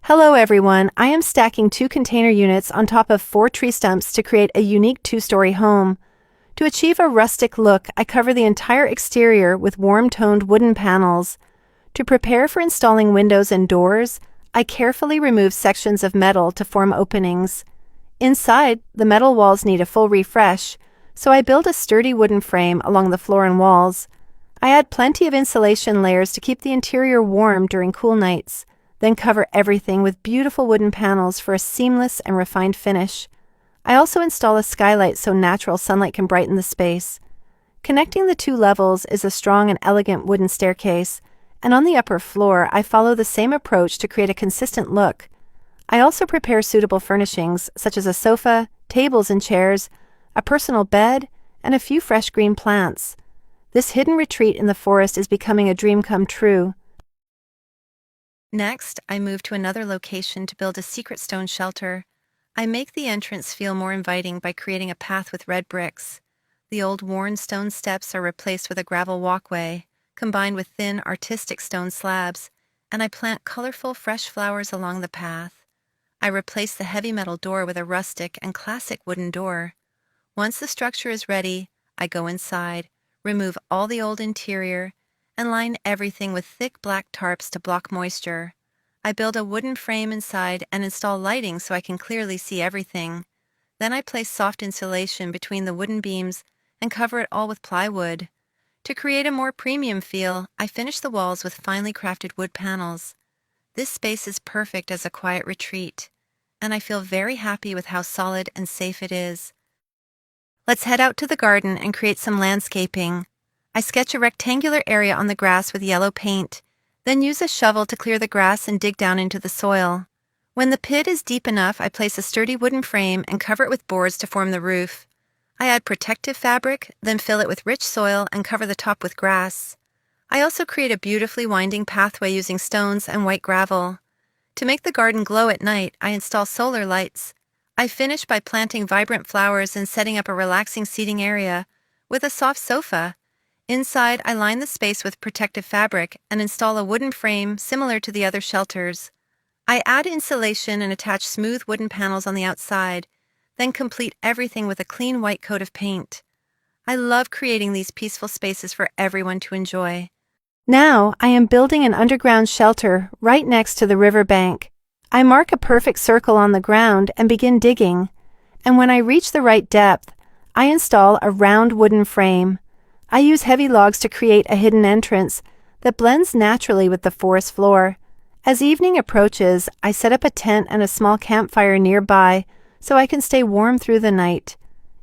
Hello everyone, I am stacking 2 container units on top of 4 tree stumps to create a unique 2-story home. To achieve a rustic look, I cover the entire exterior with warm-toned wooden panels. To prepare for installing windows and doors, I carefully remove sections of metal to form openings. Inside, the metal walls need a full refresh, so I build a sturdy wooden frame along the floor and walls. I add plenty of insulation layers to keep the interior warm during cool nights, then cover everything with beautiful wooden panels for a seamless and refined finish. I also install a skylight so natural sunlight can brighten the space. Connecting the 2 levels is a strong and elegant wooden staircase, and on the upper floor I follow the same approach to create a consistent look. I also prepare suitable furnishings such as a sofa, tables and chairs, a personal bed, and a few fresh green plants. This hidden retreat in the forest is becoming a dream come true. Next, I move to another location to build a secret stone shelter. I make the entrance feel more inviting by creating a path with red bricks. The old worn stone steps are replaced with a gravel walkway, combined with thin, artistic stone slabs, and I plant colorful, fresh flowers along the path. I replace the heavy metal door with a rustic and classic wooden door. Once the structure is ready, I go inside, remove all the old interior, and line everything with thick black tarps to block moisture. I build a wooden frame inside and install lighting so I can clearly see everything. Then I place soft insulation between the wooden beams and cover it all with plywood. To create a more premium feel, I finish the walls with finely crafted wood panels. This space is perfect as a quiet retreat, and I feel very happy with how solid and safe it is. Let's head out to the garden and create some landscaping. I sketch a rectangular area on the grass with yellow paint, then use a shovel to clear the grass and dig down into the soil. When the pit is deep enough, I place a sturdy wooden frame and cover it with boards to form the roof. I add protective fabric, then fill it with rich soil and cover the top with grass. I also create a beautifully winding pathway using stones and white gravel. To make the garden glow at night, I install solar lights. I finish by planting vibrant flowers and setting up a relaxing seating area with a soft sofa. Inside, I line the space with protective fabric and install a wooden frame similar to the other shelters. I add insulation and attach smooth wooden panels on the outside, then complete everything with a clean white coat of paint. I love creating these peaceful spaces for everyone to enjoy. Now, I am building an underground shelter right next to the river bank. I mark a perfect circle on the ground and begin digging, and when I reach the right depth, I install a round wooden frame. I use heavy logs to create a hidden entrance that blends naturally with the forest floor. As evening approaches, I set up a tent and a small campfire nearby so I can stay warm through the night.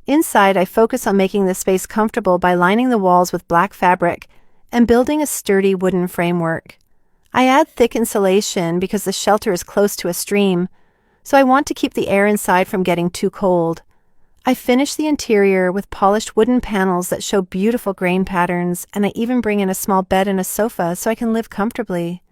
Inside, I focus on making the space comfortable by lining the walls with black fabric and building a sturdy wooden framework. I add thick insulation because the shelter is close to a stream, so I want to keep the air inside from getting too cold. I finish the interior with polished wooden panels that show beautiful grain patterns, and I even bring in a small bed and a sofa so I can live comfortably.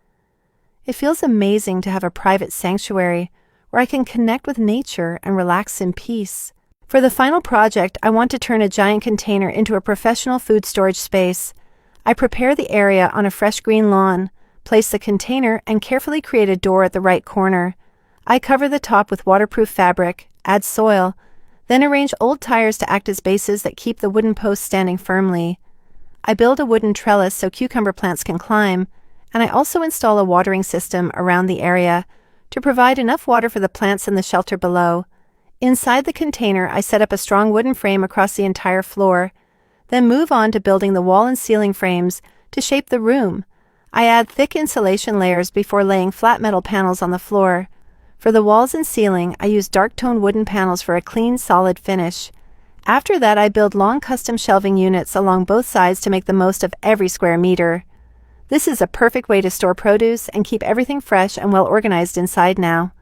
It feels amazing to have a private sanctuary where I can connect with nature and relax in peace. For the final project, I want to turn a giant container into a professional food storage space. I prepare the area on a fresh green lawn, place the container, and carefully create a door at the right corner. I cover the top with waterproof fabric, add soil, then arrange old tires to act as bases that keep the wooden posts standing firmly. I build a wooden trellis so cucumber plants can climb, and I also install a watering system around the area to provide enough water for the plants in the shelter below. Inside the container, I set up a strong wooden frame across the entire floor, then move on to building the wall and ceiling frames to shape the room. I add thick insulation layers before laying flat metal panels on the floor. For the walls and ceiling, I use dark-toned wooden panels for a clean, solid finish. After that, I build long custom shelving units along both sides to make the most of every square meter. This is a perfect way to store produce and keep everything fresh and well organized inside now.